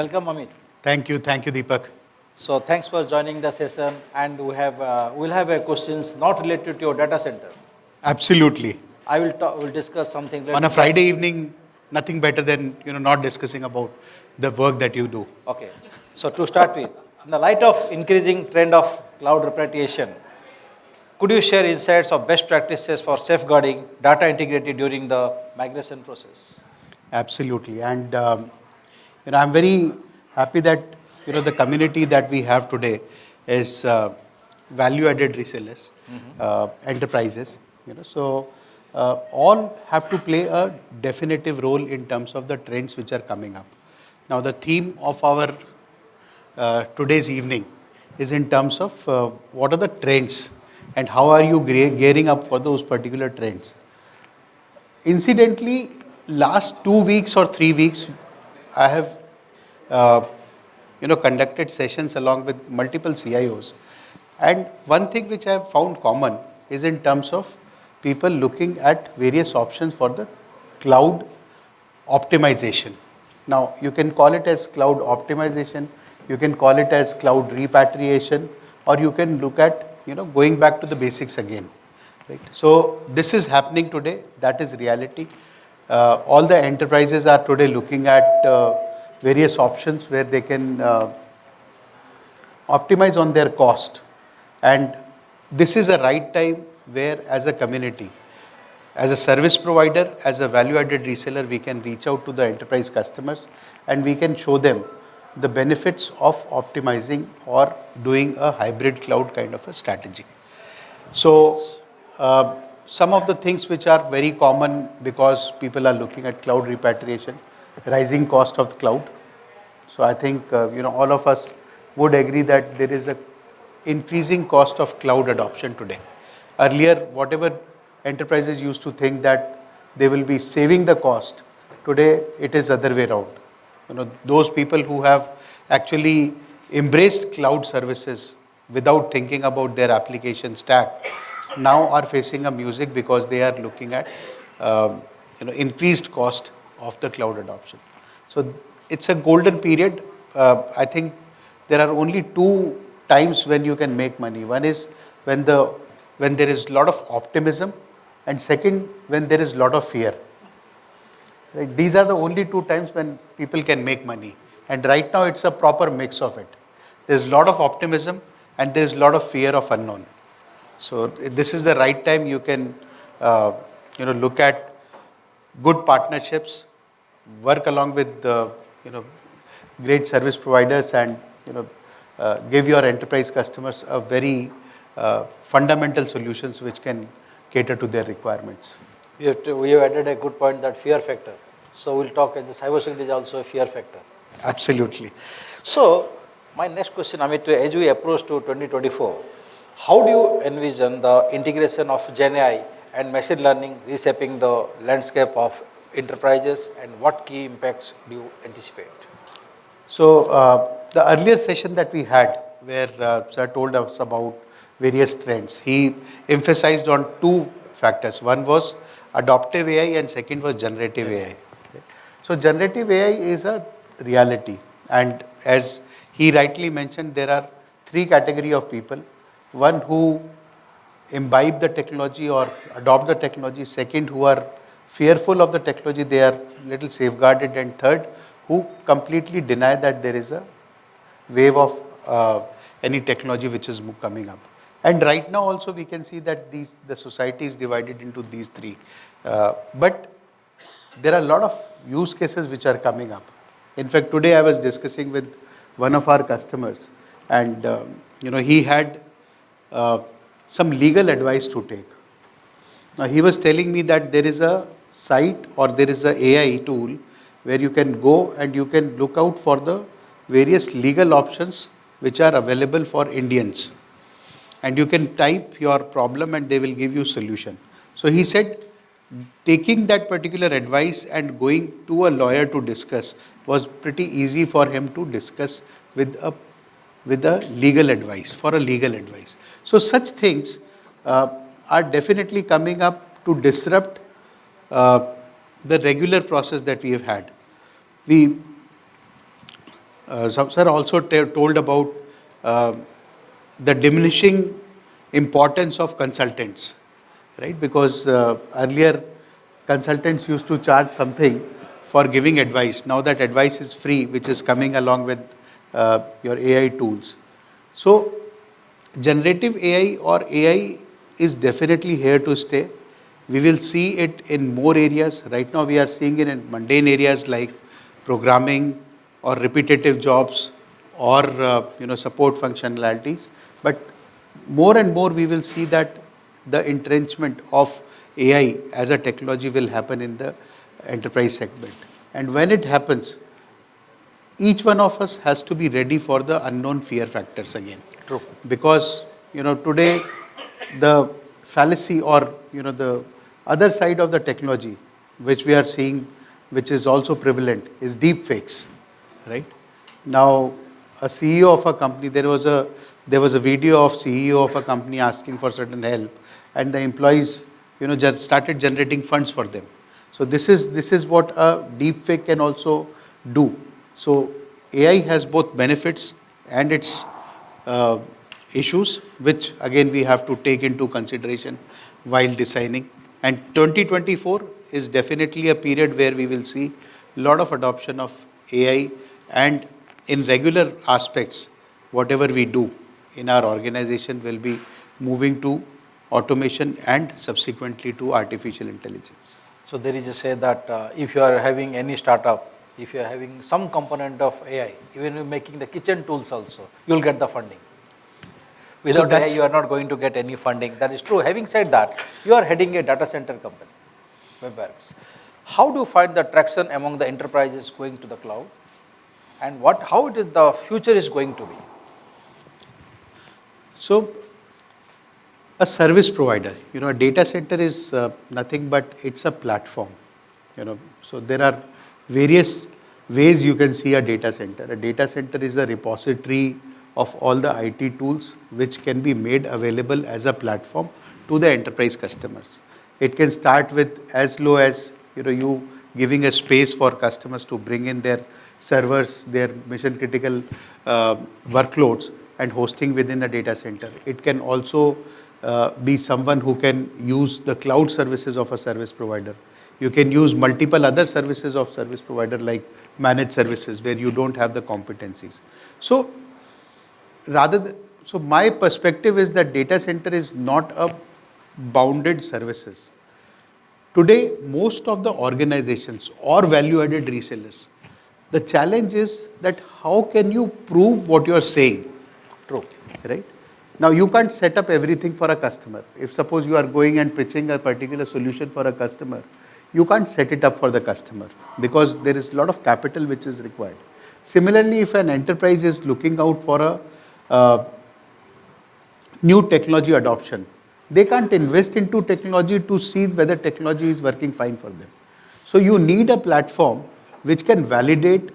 Welcome, Amit. Thank you, Deepak. So thanks for joining the session, and we'll have a questions not related to your data center. Absolutely. We'll discuss something On a related. Friday evening, nothing better than not discussing about the work that you do. Okay. So to start with, in the light of increasing trend of cloud repatriation, could you share insights of best practices for safeguarding data integrity during the migration process? Absolutely, and I'm very happy that the community that we have today is value-added resellers, enterprises. So all have to play a definitive role in terms of the trends which are coming up. Now, the theme of our today's evening is in terms of what are the trends and how are you gearing up for those particular trends. Incidentally, last 2 weeks or 3 weeks, I have conducted sessions along with multiple CIOs, and one thing which I have found common is in terms of people looking at various options for the cloud optimization. Now, you can call it as cloud optimization, you can call it as cloud repatriation, or you can look at going back to the basics again. Right? So this is happening today. That is reality. All the enterprises are today looking at various options where they can optimize on their cost, and this is a right time where, as a community, as a service provider, as a value-added reseller, we can reach out to the enterprise customers and we can show them the benefits of optimizing or doing a hybrid cloud kind of a strategy. So, some of the things which are very common because people are looking at cloud repatriation, rising cost of the cloud. So, I think all of us would agree that there is a increasing cost of cloud adoption today. Earlier, whatever enterprises used to think that they will be saving the cost, today it is other way around. Those people who have actually embraced cloud services without thinking about their application stack now are facing a music because they are looking at increased cost of the cloud adoption. So it's a golden period. I think there are only two times when you can make money. One is when there is a lot of optimism, and second, when there is a lot of fear. Right? These are the only two times when people can make money. And right now, it's a proper mix of it. There's a lot of optimism, and there's a lot of fear of unknown. So this is the right time you can, look at good partnerships, work along with great service providers, and give your enterprise customers a very fundamental solutions which can cater to their requirements. We have added a good point, that fear factor. So we'll talk as the cybersecurity is also a fear factor. Absolutely. So my next question, Amit, as we approach to 2024, how do you envision the integration of GenAI and machine learning reshaping the landscape of enterprises, and what key impacts do you anticipate? So the earlier session that we had, where Sir told us about various trends, he emphasized on two factors. One was adaptive AI and second was generative AI. So generative AI is a reality, and as he rightly mentioned, there are three categories of people. One who imbibe the technology or adopt the technology, second who are fearful of the technology, they are little safeguarded, and third who completely deny that there is a wave of any technology which is coming up. And right now also we can see that the society is divided into these three. But there are a lot of use cases which are coming up. In fact, today I was discussing with one of our customers, and he had some legal advice to take. Now he was telling me that there is a site or there is a AI tool where you can go and you can look out for the various legal options which are available for Indians. And you can type your problem and they will give you solution. So he said, taking that particular advice and going to a lawyer to discuss was pretty easy for him to discuss with a legal advice, for a legal advice. So such things are definitely coming up to disrupt the regular process that we have had. Sir also told about uh, the diminishing importance of consultants, right? Because earlier consultants used to charge something for giving advice. Now that advice is free, which is coming along with your AI tools. So generative AI or AI is definitely here to stay. We will see it in more areas. Right now we are seeing it in mundane areas like programming or repetitive jobs or support functionalities. But more and more we will see that the entrenchment of AI as a technology will happen in the enterprise segment. And when it happens, each one of us has to be ready for the unknown fear factors again. True. Because today the fallacy or the other side of the technology which we are seeing, which is also prevalent, is deep fakes, right? Now a CEO of a company, there was a video of CEO of a company asking for certain help, and the employees started generating funds for them. So this is what a deep fake can also do. So AI has both benefits and its issues, which again we have to take into consideration while designing. And 2024 is definitely a period where we will see a lot of adoption of AI, and in regular aspects, whatever we do in our organization will be moving to automation and subsequently to artificial intelligence. So there is a say that if you are having any startup, if you are having some component of AI, even you're making the kitchen tools also, you will get the funding. Without AI, you are not going to get any funding. That is true. Having said that, you are heading a data center company, Werks. How do you find the traction among the enterprises going to the cloud? And how it is the future is going to be? So a service provider, a data center is nothing but it's a platform. So there are various ways you can see a data center. A data center is a repository of all the IT tools which can be made available as a platform to the enterprise customers. It can start with as low as you giving a space for customers to bring in their servers, their mission critical workloads, and hosting within a data center. It can also be someone who can use the cloud services of a service provider. You can use multiple other services of service provider like managed services where you don't have the competencies. So my perspective is that data center is not a bounded services. Today, most of the organizations or value-added resellers, the challenge is that how can you prove what you are saying? True. Right? Now, you can't set up everything for a customer. If suppose you are going and pitching a particular solution for a customer, you can't set it up for the customer because there is a lot of capital which is required. Similarly, if an enterprise is looking out for a new technology adoption, they can't invest into technology to see whether technology is working fine for them. So you need a platform which can validate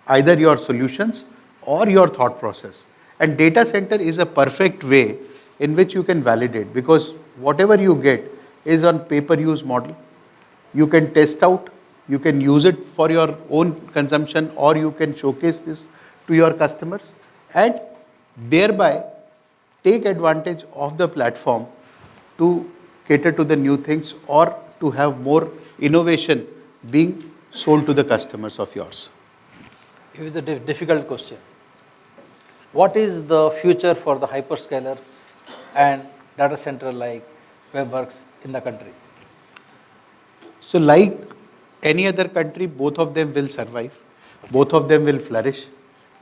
either your solutions or your thought process. And data center is a perfect way in which you can validate, because whatever you get is on pay-per-use model. You can test out, you can use it for your own consumption, or you can showcase this to your customers and thereby take advantage of the platform to cater to the new things or to have more innovation being sold to the customers of yours. It is a difficult question. What is the future for the hyperscalers and data center like Werks in the country? So like any other country, both of them will survive. Both of them will flourish.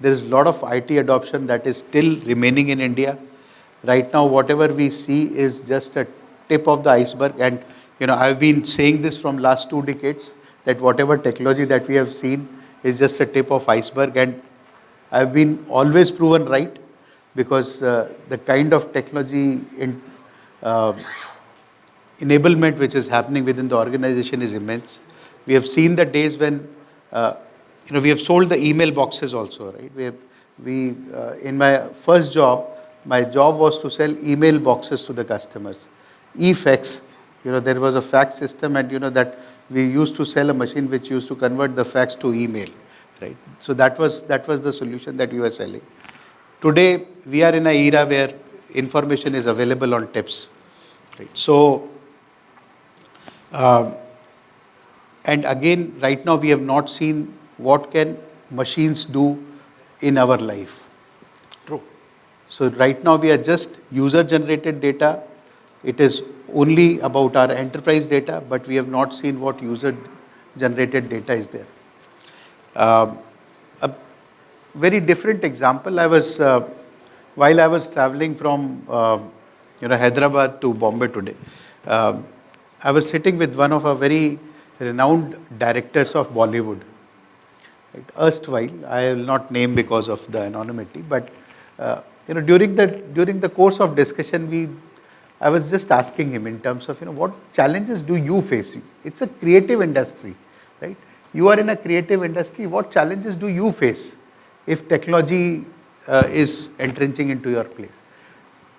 There is a lot of IT adoption that is still remaining in India. Right now, whatever we see is just a tip of the iceberg. And, I've been saying this from last 2 decades, that whatever technology that we have seen is just a tip of iceberg. And I've been always proven right, because the kind of technology enablement which is happening within the organization is immense. We have seen the days when, we have sold the email boxes also, right? In my first job, my job was to sell email boxes to the customers. E-fax, there was a fax system, and that we used to sell a machine which used to convert the fax to email. right? So that was the solution that we were selling. Today, we are in an era where information is available on tips, right? So, and again, right now we have not seen what can machines do in our life. True. So right now we are just user-generated data. It is only about our enterprise data, but we have not seen what user-generated data is there. A very different example. While I was traveling from Hyderabad to Bombay today, I was sitting with one of our very renowned directors of Bollywood. Right? Erstwhile, I will not name because of the anonymity, but during the course of discussion, I was just asking him in terms of what challenges do you face? It's a creative industry, right? You are in a creative industry. What challenges do you face if technology is entrenching into your place?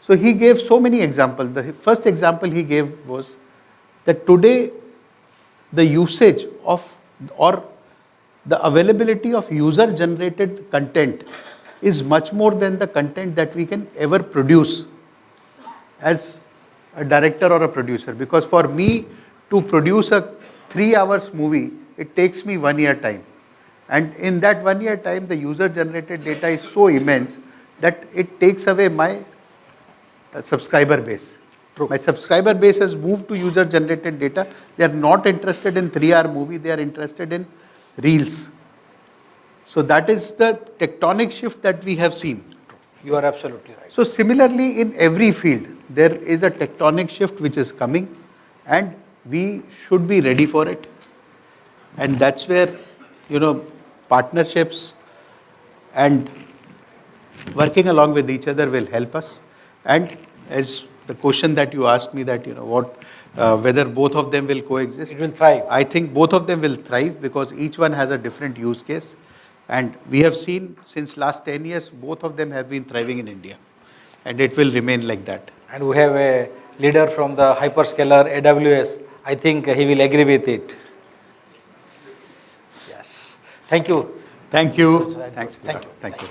So he gave so many examples. The first example he gave was that today the usage of or the availability of user-generated content is much more than the content that we can ever produce as a director or a producer. Because for me to produce a 3 hours movie, it takes me 1 year time. And in that 1 year time, the user-generated data is so immense that it takes away my subscriber base. True. My subscriber base has moved to user-generated data. They are not interested in 3-hour movie. They are interested in reels. So that is the tectonic shift that we have seen. You are absolutely right. So similarly, in every field, there is a tectonic shift which is coming, and we should be ready for it. And that's where, partnerships and working along with each other will help us. And as the question that you asked me that, whether both of them will coexist. It will thrive. I think both of them will thrive because each one has a different use case. And we have seen since last 10 years, both of them have been thriving in India. And it will remain like that. And we have a leader from the hyperscaler AWS. I think he will agree with it. Yes. Thank you. Thank you. Thank you. Thank you.